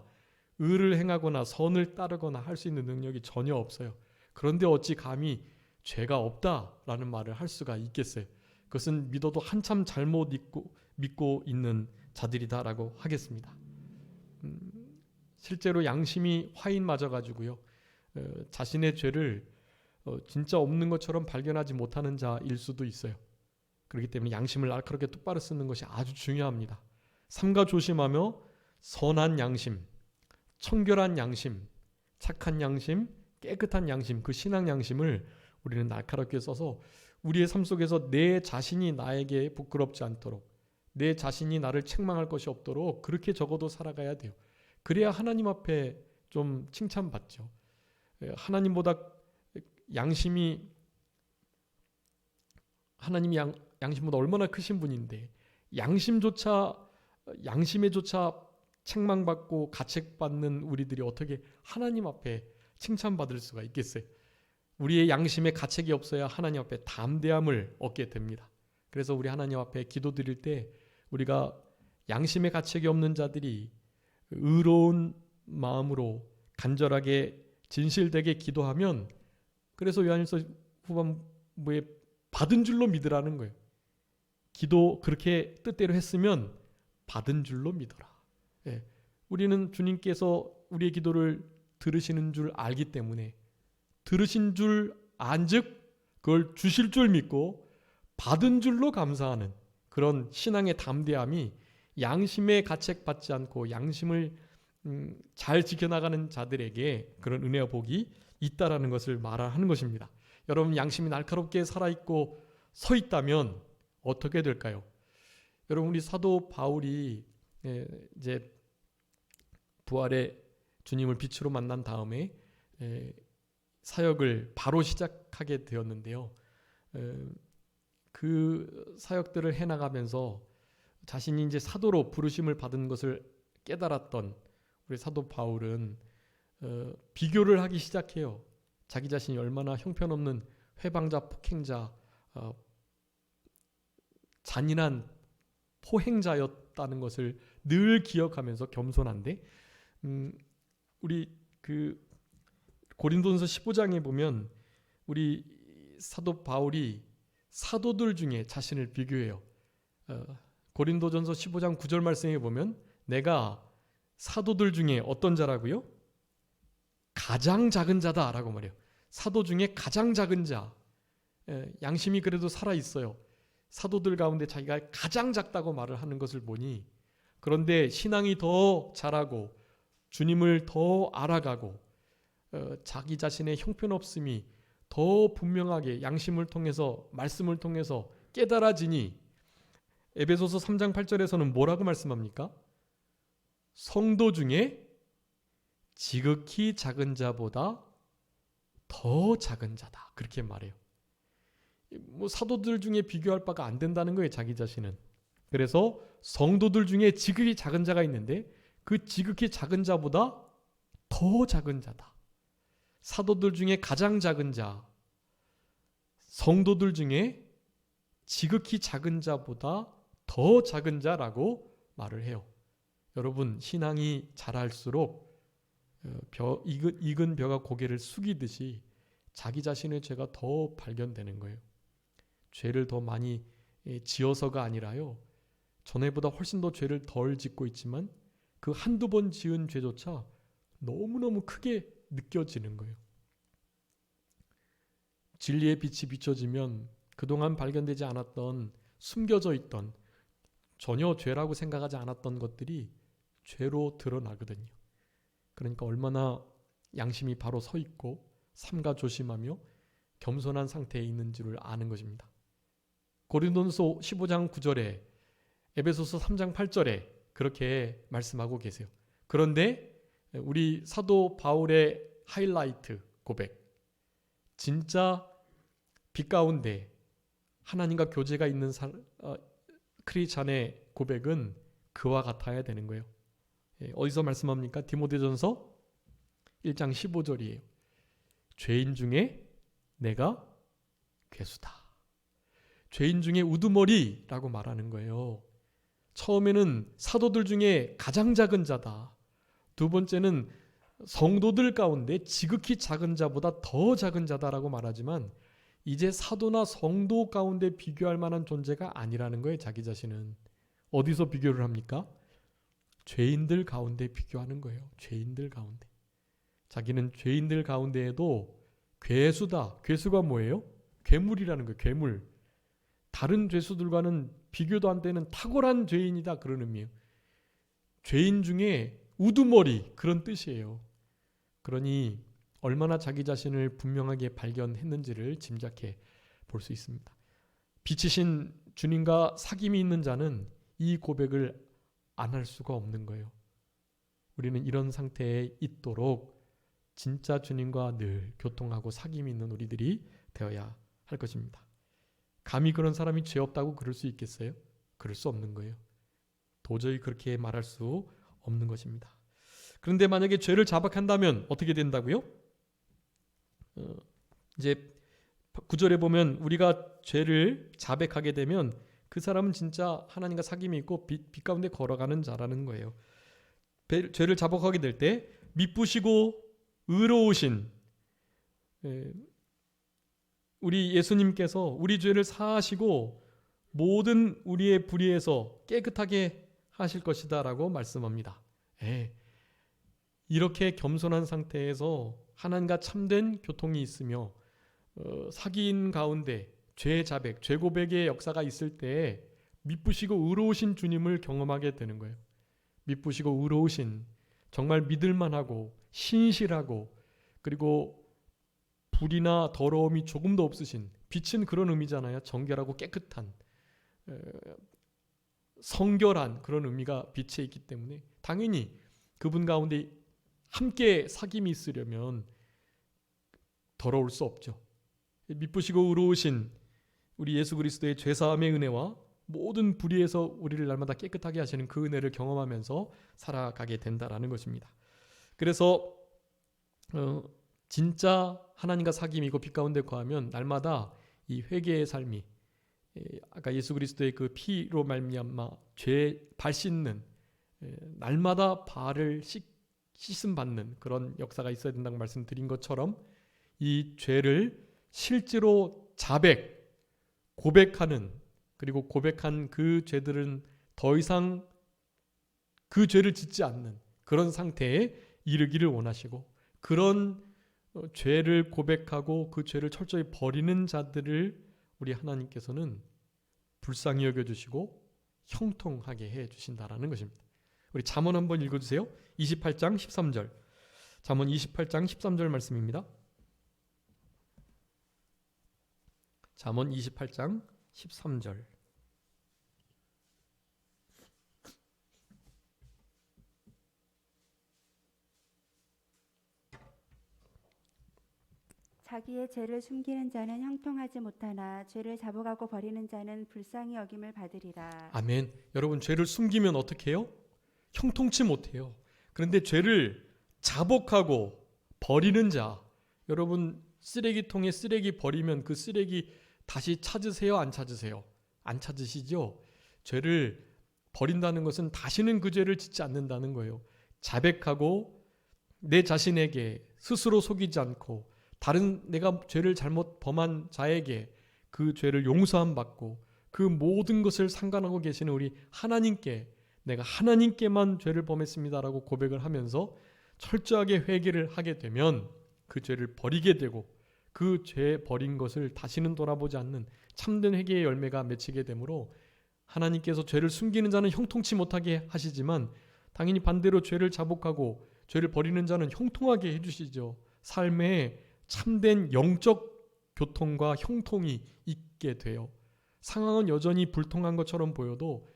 A: 의를 행하거나 선을 따르거나 할 수 있는 능력이 전혀 없어요. 그런데 어찌 감히 죄가 없다라는 말을 할 수가 있겠어요? 그것은 믿어도 한참 잘못 믿고 있는 자들이다라고 하겠습니다. 실제로 양심이 화인 맞아가지고요, 자신의 죄를 진짜 없는 것처럼 발견하지 못하는 자일 수도 있어요. 그렇기 때문에 양심을 날카롭게 똑바로 쓰는 것이 아주 중요합니다. 삼가 조심하며 선한 양심, 청결한 양심, 착한 양심, 깨끗한 양심, 그 신앙 양심을 우리는 날카롭게 써서 우리의 삶 속에서 내 자신이 나에게 부끄럽지 않도록, 내 자신이 나를 책망할 것이 없도록 그렇게 적어도 살아가야 돼요. 그래야 하나님 앞에 좀 칭찬받죠. 하나님보다 양심이, 하나님이 양심보다 얼마나 크신 분인데 양심에조차 책망받고 가책받는 우리들이 어떻게 하나님 앞에 칭찬받을 수가 있겠어요? 우리의 양심에 가책이 없어야 하나님 앞에 담대함을 얻게 됩니다. 그래서 우리 하나님 앞에 기도드릴 때 우리가 양심에 가책이 없는 자들이 의로운 마음으로 간절하게 진실되게 기도하면, 그래서 요한일서 후반부에 받은 줄로 믿으라는 거예요. 기도 그렇게 뜻대로 했으면 받은 줄로 믿어라. 예. 우리는 주님께서 우리의 기도를 들으시는 줄 알기 때문에 들으신 줄 안즉 그걸 주실 줄 믿고 받은 줄로 감사하는 그런 신앙의 담대함이 양심에 가책받지 않고 양심을 잘 지켜나가는 자들에게 그런 은혜와 복이 있다라는 것을 말하는 것입니다. 여러분, 양심이 날카롭게 살아있고 서 있다면 어떻게 될까요? 여러분, 우리 사도 바울이 이제 부활의 주님을 빛으로 만난 다음에 사역을 바로 시작하게 되었는데요. 그 사역들을 해나가면서 자신이 이제 사도로 부르심을 받은 것을 깨달았던 우리 사도 바울은 비교를 하기 시작해요. 자기 자신이 얼마나 형편없는 회방자, 폭행자, 잔인한 포행자였다는 것을 늘 기억하면서 겸손한데, 우리 그 고린도전서 15장에 보면 우리 사도 바울이 사도들 중에 자신을 비교해요. 고린도전서 15장 9절 말씀에 보면 내가 사도들 중에 어떤 자라고요? 가장 작은 자다라고 말해요. 사도 중에 가장 작은 자. 양심이 그래도 살아있어요. 사도들 가운데 자기가 가장 작다고 말을 하는 것을 보니, 그런데 신앙이 더 자라고 주님을 더 알아가고 자기 자신의 형편없음이 더 분명하게 양심을 통해서 말씀을 통해서 깨달아지니 에베소서 3장 8절에서는 뭐라고 말씀합니까? 성도 중에 지극히 작은 자보다 더 작은 자다. 그렇게 말해요. 뭐 사도들 중에 비교할 바가 안 된다는 거예요, 자기 자신은. 그래서 성도들 중에 지극히 작은 자가 있는데 그 지극히 작은 자보다 더 작은 자다. 사도들 중에 가장 작은 자, 성도들 중에 지극히 작은 자보다 더 작은 자라고 말을 해요. 여러분, 신앙이 자랄수록 익은 벼가 고개를 숙이듯이 자기 자신의 죄가 더 발견되는 거예요. 죄를 더 많이 지어서가 아니라요, 전에보다 훨씬 더 죄를 덜 짓고 있지만 그 한두 번 지은 죄조차 너무너무 크게 느껴지는 거예요. 진리의 빛이 비춰지면 그동안 발견되지 않았던, 숨겨져 있던, 전혀 죄라고 생각하지 않았던 것들이 죄로 드러나거든요. 그러니까 얼마나 양심이 바로 서 있고 삼가 조심하며 겸손한 상태에 있는 줄을 아는 것입니다. 고린도전서 15장 9절에 에베소서 3장 8절에 그렇게 말씀하고 계세요. 그런데 우리 사도 바울의 하이라이트 고백, 진짜 빛 가운데 하나님과 교제가 있는 크리스찬의 고백은 그와 같아야 되는 거예요. 어디서 말씀합니까? 디모데전서 1장 15절이에요. 죄인 중에 내가 괴수다. 죄인 중에 우두머리라고 말하는 거예요. 처음에는 사도들 중에 가장 작은 자다. 두 번째는 성도들 가운데 지극히 작은 자보다 더 작은 자다라고 말하지만 이제 사도나 성도 가운데 비교할 만한 존재가 아니라는 거예요. 자기 자신은. 어디서 비교를 합니까? 죄인들 가운데 비교하는 거예요. 죄인들 가운데. 자기는 죄인들 가운데에도 괴수다. 괴수가 뭐예요? 괴물이라는 거예요. 괴물. 다른 죄수들과는 비교도 안 되는 탁월한 죄인이다, 그런 의미예요. 죄인 중에 우두머리, 그런 뜻이에요. 그러니 얼마나 자기 자신을 분명하게 발견했는지를 짐작해 볼 수 있습니다. 빛이신 주님과 사귐이 있는 자는 이 고백을 안 할 수가 없는 거예요. 우리는 이런 상태에 있도록 진짜 주님과 늘 교통하고 사귐이 있는 우리들이 되어야 할 것입니다. 감히 그런 사람이 죄 없다고 그럴 수 있겠어요? 그럴 수 없는 거예요. 도저히 그렇게 말할 수 없는 것입니다. 그런데 만약에 죄를 자박한다면 어떻게 된다고요? 이제 9절에 보면 우리가 죄를 자백하게 되면 그 사람은 진짜 하나님과 사귐이 있고 빛 가운데 걸어가는 자라는 거예요. 죄를 자복하게 될 때 미쁘시고 의로우신 우리 예수님께서 우리 죄를 사하시고 모든 우리의 불의에서 깨끗하게 하실 것이다 라고 말씀합니다. 이렇게 겸손한 상태에서 하나님과 참된 교통이 있으며 사귐 가운데 죄 자백, 죄 고백의 역사가 있을 때 미쁘시고 의로우신 주님을 경험하게 되는 거예요. 미쁘시고 의로우신, 정말 믿을만하고 신실하고 그리고 불이나 더러움이 조금도 없으신, 빛은 그런 의미잖아요. 정결하고 깨끗한, 성결한 그런 의미가 빛에 있기 때문에 당연히 그분 가운데 함께 사귐이 있으려면 더러울 수 없죠. 미쁘시고 의로우신 우리 예수 그리스도의 죄사함의 은혜와 모든 불의에서 우리를 날마다 깨끗하게 하시는 그 은혜를 경험하면서 살아가게 된다라는 것입니다. 그래서 진짜 하나님과 사귐이고 빛 가운데 거하면 날마다 이 회개의 삶이, 아까 예수 그리스도의 그 피로 말미암아 죄 발 씻는, 날마다 발을 씻음 받는 그런 역사가 있어야 된다고 말씀드린 것처럼 이 죄를 실제로 자백, 고백하는, 그리고 고백한 그 죄들은 더 이상 그 죄를 짓지 않는 그런 상태에 이르기를 원하시고, 그런 죄를 고백하고 그 죄를 철저히 버리는 자들을 우리 하나님께서는 불쌍히 여겨주시고 형통하게 해주신다라는 것입니다. 우리 잠언 한번 읽어주세요. 28장 13절. 잠언 28장 13절 말씀입니다. 잠언 28장 13절.
B: 자기의 죄를 숨기는 자는 형통하지 못하나 죄를 자복하고 버리는 자는 불쌍히 여김을 받으리라.
A: 아멘. 여러분, 죄를 숨기면 어떻게 해요? 형통치 못해요. 그런데 죄를 자복하고 버리는 자, 여러분 쓰레기통에 쓰레기 버리면 그 쓰레기 다시 찾으세요? 안 찾으세요? 안 찾으시죠? 죄를 버린다는 것은 다시는 그 죄를 짓지 않는다는 거예요. 자백하고 내 자신에게 스스로 속이지 않고 다른 내가 죄를 잘못 범한 자에게 그 죄를 용서함 받고 그 모든 것을 상관하고 계시는 우리 하나님께 내가 하나님께만 죄를 범했습니다라고 고백을 하면서 철저하게 회개를 하게 되면 그 죄를 버리게 되고 그 죄 버린 것을 다시는 돌아보지 않는 참된 회개의 열매가 맺히게 되므로 하나님께서 죄를 숨기는 자는 형통치 못하게 하시지만 당연히 반대로 죄를 자복하고 죄를 버리는 자는 형통하게 해주시죠. 삶에 참된 영적 교통과 형통이 있게 돼요. 상황은 여전히 불통한 것처럼 보여도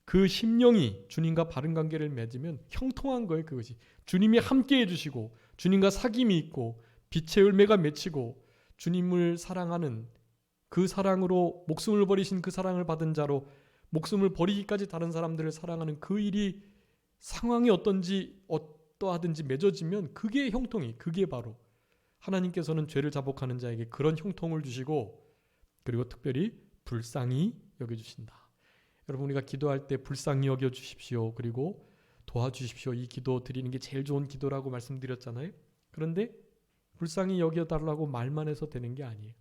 A: 그 심령이 주님과 바른 관계를 맺으면 형통한 거예요. 그것이 주님이 함께 해주시고 주님과 사귐이 있고 빛의 열매가 맺히고 주님을 사랑하는 그 사랑으로 목숨을 버리신 그 사랑을 받은 자로 목숨을 버리기까지 다른 사람들을 사랑하는 그 일이 상황이 어떠하든지 맺어지면 그게 형통이, 그게 바로 하나님께서는 죄를 자복하는 자에게 그런 형통을 주시고 그리고 특별히 불쌍히 여겨주신다. 여러분, 우리가 기도할 때 불쌍히 여겨주십시오. 그리고 도와주십시오. 이 기도 드리는 게 제일 좋은 기도라고 말씀드렸잖아요. 그런데 불쌍히 여겨달라고 말만 해서 되는 게 아니에요.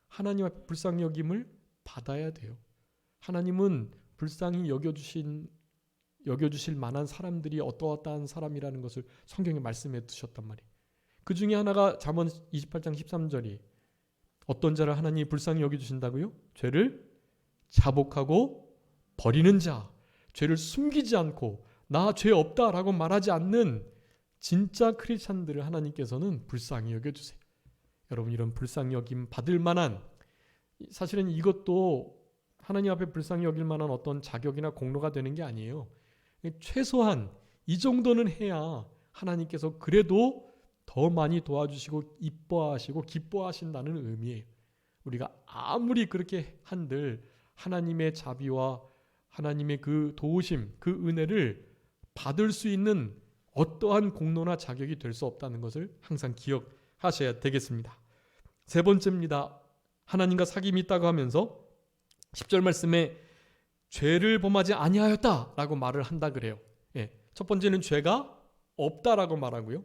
A: 하나님 앞에 불쌍히 여김을 받아야 돼요. 하나님은 불쌍히 여겨주실 만한 사람들이 어떠한 사람이라는 것을 성경에 말씀해 두셨단 말이에요. 그 중에 하나가 잠언 28장 13절이 어떤 자를 하나님이 불쌍히 여겨주신다고요? 죄를 자복하고 버리는 자, 죄를 숨기지 않고 나 죄 없다라고 말하지 않는 진짜 크리스찬들을 하나님께서는 불쌍히 여겨주세요. 여러분, 이런 불쌍히 여김 받을 만한, 사실은 이것도 하나님 앞에 불쌍히 여길 만한 어떤 자격이나 공로가 되는 게 아니에요. 최소한 이 정도는 해야 하나님께서 그래도 더 많이 도와주시고 이뻐하시고 기뻐하신다는 의미예요. 우리가 아무리 그렇게 한들 하나님의 자비와 하나님의 그 도우심, 그 은혜를 받을 수 있는 어떠한 공로나 자격이 될 수 없다는 것을 항상 기억하셔야 되겠습니다. 세 번째입니다. 하나님과 사귐이 있다고 하면서 10절 말씀에 죄를 범하지 아니하였다라고 말을 한다 그래요. 첫 번째는 죄가 없다라고 말하고요.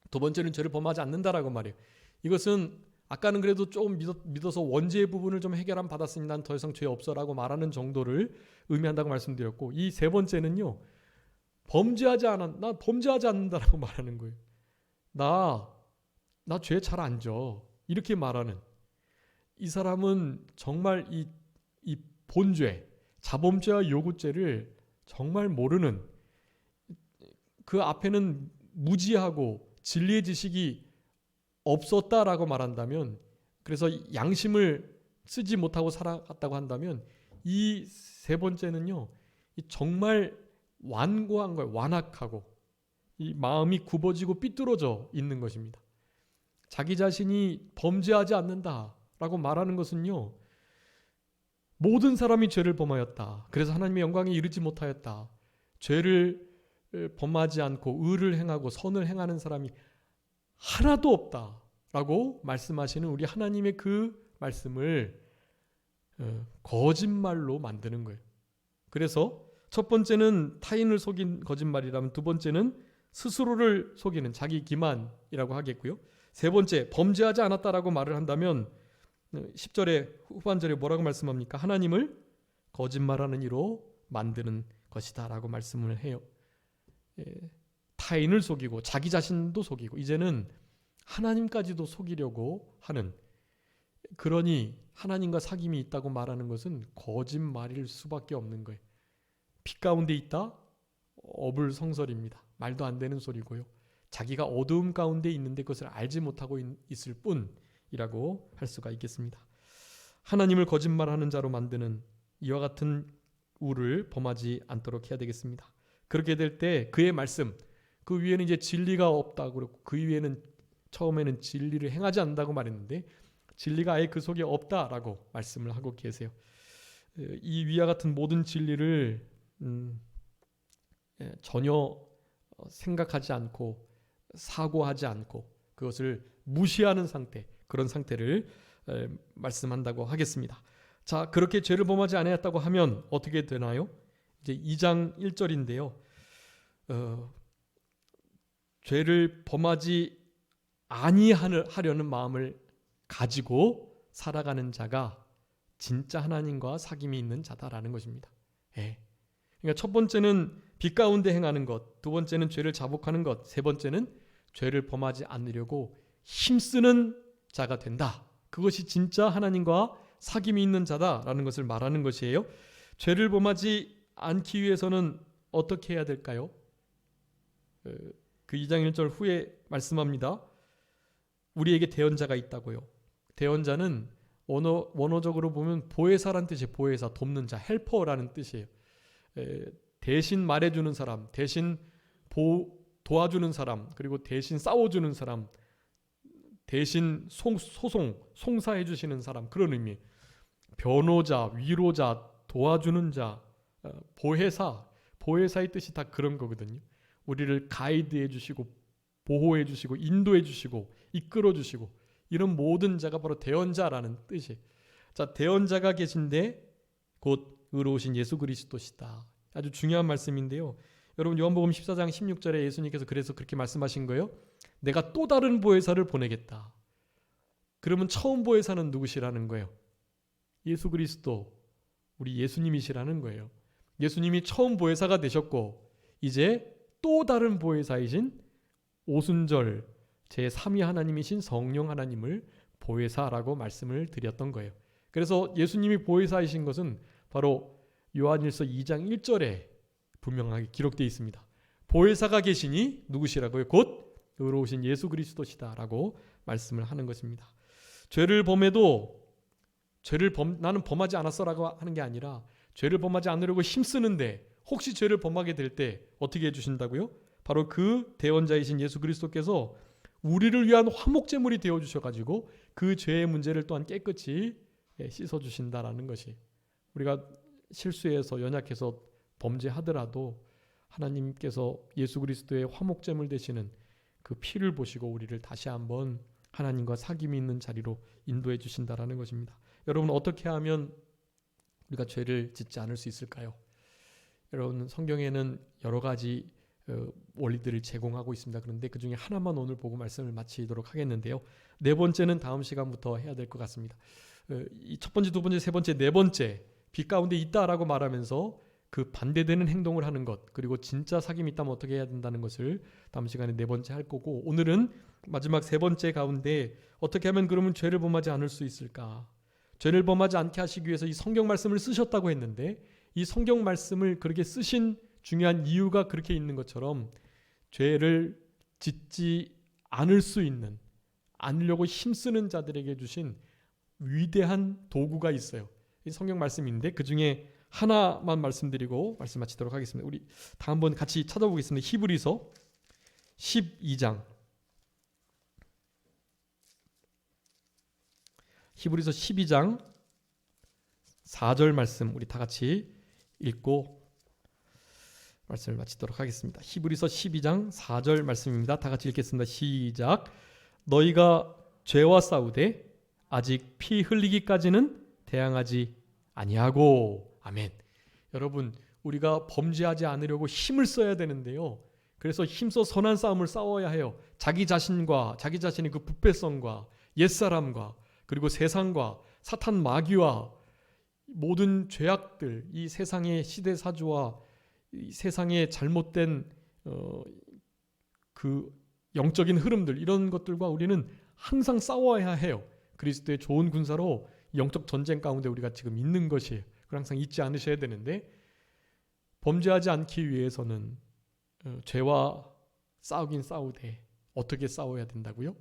A: 두 번째는 죄를 범하지 않는다라고 말해요. 이것은 아까는 그래도 조금 믿어서 원죄의 부분을 좀 해결함 받았으니 난 더 이상 죄 없어라고 말하는 정도를 의미한다고 말씀드렸고, 이 세 번째는요, 나 범죄하지 않는다라고 말하는 거예요. 나 죄 잘 안 져. 이렇게 말하는 이 사람은 정말 이 본죄, 자범죄와 요구죄를 정말 모르는, 그 앞에는 무지하고 진리의 지식이 없었다라고 말한다면, 그래서 양심을 쓰지 못하고 살아갔다고 한다면, 이 세 번째는요, 정말 완고한 거예요. 완악하고 이 마음이 굽어지고 삐뚤어져 있는 것입니다. 자기 자신이 범죄하지 않는다라고 말하는 것은요, 모든 사람이 죄를 범하였다. 그래서 하나님의 영광에 이르지 못하였다. 죄를 범하지 않고 의를 행하고 선을 행하는 사람이 하나도 없다라고 말씀하시는 우리 하나님의 그 말씀을 거짓말로 만드는 거예요. 그래서 첫 번째는 타인을 속인 거짓말이라면 두 번째는 스스로를 속이는 자기 기만이라고 하겠고요. 세 번째, 범죄하지 않았다라고 말을 한다면 10절의 후반절에 뭐라고 말씀합니까? 하나님을 거짓말하는 이로 만드는 것이다 라고 말씀을 해요. 타인을 속이고 자기 자신도 속이고 이제는 하나님까지도 속이려고 하는, 그러니 하나님과 사귐이 있다고 말하는 것은 거짓말일 수밖에 없는 거예요. 빛 가운데 있다? 어불성설입니다. 말도 안 되는 소리고요. 자기가 어두움 가운데 있는데 그것을 알지 못하고 있을 뿐이라고 할 수가 있겠습니다. 하나님을 거짓말하는 자로 만드는 이와 같은 우를 범하지 않도록 해야 되겠습니다. 그렇게 될 때 그의 말씀, 그 위에는 이제 진리가 없다고 그랬고 그 위에는 처음에는 진리를 행하지 않는다고 말했는데 진리가 아예 그 속에 없다라고 말씀을 하고 계세요. 이 위와 같은 모든 진리를 전혀 생각하지 않고 사고하지 않고 그것을 무시하는 상태, 그런 상태를 말씀한다고 하겠습니다. 자, 그렇게 죄를 범하지 않았다고 하면 어떻게 되나요? 이제 2장 1절인데요. 죄를 범하지 아니하려는 마음을 가지고 살아가는 자가 진짜 하나님과 사귐이 있는 자다라는 것입니다. 예. 그러니까 첫 번째는 빛 가운데 행하는 것, 두 번째는 죄를 자복하는 것, 세 번째는 죄를 범하지 않으려고 힘쓰는 자가 된다. 그것이 진짜 하나님과 사귐이 있는 자다라는 것을 말하는 것이에요. 죄를 범하지 않기 위해서는 어떻게 해야 될까요? 그 2장 1절 후에 말씀합니다. 우리에게 대언자가 있다고요. 대언자는 원어적으로 보면 보혜사라는 뜻이에요. 보혜사, 돕는 자, 헬퍼라는 뜻이에요. 대신 말해주는 사람, 대신 도와주는 사람, 그리고 대신 싸워주는 사람, 대신 송사해 주시는 사람, 그런 의미. 변호자, 위로자, 도와주는 자, 보혜사의 뜻이 다 그런 거거든요. 우리를 가이드해 주시고 보호해 주시고 인도해 주시고 이끌어 주시고 이런 모든 자가 바로 대언자라는 뜻이에요. 자, 대언자가 계신데 곧 의로우신 예수 그리스도시다. 아주 중요한 말씀인데요. 여러분 요한복음 14장 16절에 예수님께서 그래서 그렇게 말씀하신 거예요. 내가 또 다른 보혜사를 보내겠다. 그러면 처음 보혜사는 누구시라는 거예요? 예수 그리스도, 우리 예수님이시라는 거예요. 예수님이 처음 보혜사가 되셨고 이제 또 다른 보혜사이신 오순절 제3위 하나님이신 성령 하나님을 보혜사라고 말씀을 드렸던 거예요. 그래서 예수님이 보혜사이신 것은 바로 요한일서 2장 1절에 분명하게 기록되어 있습니다. 보혜사가 계시니 누구시라고요? 곧 의로우신 예수 그리스도시다라고 말씀을 하는 것입니다. 죄를 범해도 나는 범하지 않았어라고 하는 게 아니라 죄를 범하지 않으려고 힘쓰는데 혹시 죄를 범하게 될 때 어떻게 해주신다고요? 바로 그 대언자이신 예수 그리스도께서 우리를 위한 화목제물이 되어주셔가지고 그 죄의 문제를 또한 깨끗이 씻어주신다라는 것이, 우리가 실수해서 연약해서 범죄하더라도 하나님께서 예수 그리스도의 화목제물 되시는 그 피를 보시고 우리를 다시 한번 하나님과 사귐이 있는 자리로 인도해 주신다라는 것입니다. 여러분, 어떻게 하면 우리가 죄를 짓지 않을 수 있을까요? 여러분, 성경에는 여러 가지 원리들을 제공하고 있습니다. 그런데 그 중에 하나만 오늘 보고 말씀을 마치도록 하겠는데요. 네 번째는 다음 시간부터 해야 될 것 같습니다. 이 첫 번째, 두 번째, 세 번째, 네 번째, 빛 가운데 있다라고 말하면서 그 반대되는 행동을 하는 것, 그리고 진짜 사귐이 있다면 어떻게 해야 된다는 것을 다음 시간에 네 번째 할 거고, 오늘은 마지막 세 번째 가운데 어떻게 하면 그러면 죄를 범하지 않을 수 있을까? 죄를 범하지 않게 하시기 위해서 이 성경 말씀을 쓰셨다고 했는데 이 성경 말씀을 그렇게 쓰신 중요한 이유가 그렇게 있는 것처럼 죄를 짓지 않을 수 있는, 않으려고 힘쓰는 자들에게 주신 위대한 도구가 있어요. 이 성경 말씀인데 그 중에 하나만 말씀드리고 말씀 마치도록 하겠습니다. 우리 다 한번 같이 찾아보겠습니다. 히브리서 12장. 히브리서 12장 4절 말씀 우리 다 같이 읽고 말씀을 마치도록 하겠습니다. 히브리서 12장 4절 말씀입니다. 다 같이 읽겠습니다. 시작. 너희가 죄와 싸우되 아직 피 흘리기까지는 대항하지 아니하고. 아멘. 여러분, 우리가 범죄하지 않으려고 힘을 써야 되는데요. 그래서 힘써 선한 싸움을 싸워야 해요. 자기 자신과, 자기 자신의 그 부패성과 옛사람과, 그리고 세상과 사탄 마귀와 모든 죄악들, 이 세상의 시대사주와 이 세상의 잘못된 그 영적인 흐름들, 이런 것들과 우리는 항상 싸워야 해요. 그리스도의 좋은 군사로 영적 전쟁 가운데 우리가 지금 있는 것이에요. 그걸 항상 잊지 않으셔야 되는데, 범죄하지 않기 위해서는 죄와 싸우긴 싸우되 어떻게 싸워야 된다고요?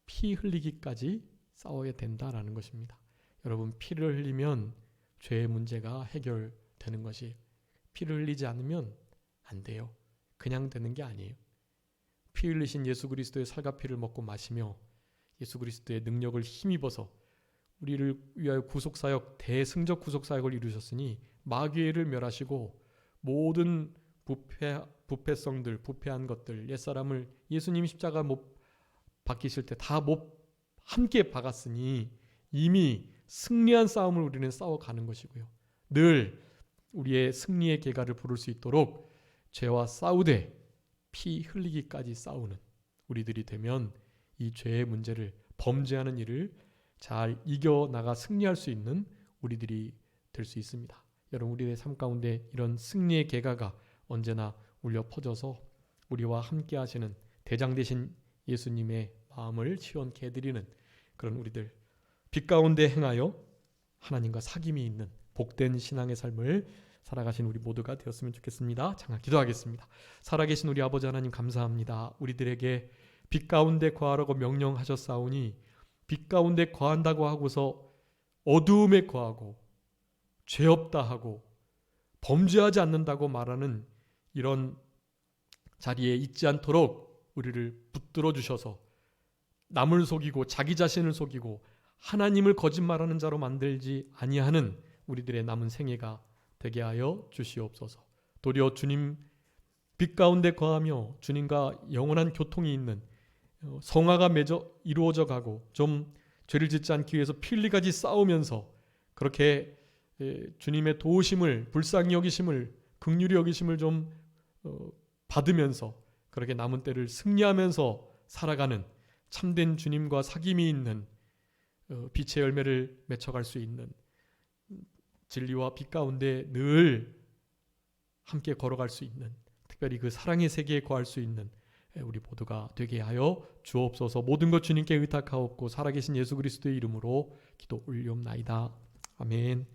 A: 피 흘리기까지 싸워야 된다라는 것입니다. 여러분, 피를 흘리면 죄의 문제가 해결되는 것이, 피를 흘리지 않으면 안 돼요. 그냥 되는 게 아니에요. 피 흘리신 예수 그리스도의 살과 피를 먹고 마시며 예수 그리스도의 능력을 힘입어서 우리를 위하여 구속사역, 대승적 구속사역을 이루셨으니 마귀를 멸하시고 모든 부패성들, 부패한 것들, 옛사람을 예수님 십자가 못 박히실 때 다 못 함께 박았으니 이미 승리한 싸움을 우리는 싸워가는 것이고요. 늘 우리의 승리의 계가를 부를 수 있도록 죄와 싸우되 피 흘리기까지 싸우는 우리들이 되면 이 죄의 문제를, 범죄하는 일을 잘 이겨나가 승리할 수 있는 우리들이 될 수 있습니다. 여러분, 우리의 삶 가운데 이런 승리의 계가가 언제나 울려 퍼져서 우리와 함께 하시는 대장 되신 예수님의 마음을 시원케 해드리는 그런 우리들, 빛 가운데 행하여 하나님과 사귐이 있는 복된 신앙의 삶을 살아가신 우리 모두가 되었으면 좋겠습니다. 잠깐 기도하겠습니다. 살아계신 우리 아버지 하나님, 감사합니다. 우리들에게 빛 가운데 거하라고 명령하셨사오니 빛 가운데 거한다고 하고서 어두움에 거하고 죄 없다 하고 범죄하지 않는다고 말하는 이런 자리에 있지 않도록 우리를 붙들어 주셔서 남을 속이고 자기 자신을 속이고 하나님을 거짓말하는 자로 만들지 아니하는 우리들의 남은 생애가 되게 하여 주시옵소서. 도리어 주님 빛 가운데 거하며 주님과 영원한 교통이 있는 성화가 맺어 이루어져 가고, 좀 죄를 짓지 않기 위해서 피 흘리까지 싸우면서 그렇게 주님의 도우심을, 불쌍히 여기심을, 긍휼히 여기심을 좀 받으면서 그렇게 남은 때를 승리하면서 살아가는 참된 주님과 사귐이 있는 빛의 열매를 맺어갈 수 있는, 진리와 빛 가운데 늘 함께 걸어갈 수 있는, 특별히 그 사랑의 세계에 거할 수 있는 우리 모두가 되게 하여 주옵소서. 모든 것 주님께 의탁하옵고 살아계신 예수 그리스도의 이름으로 기도 올리옵나이다. 아멘.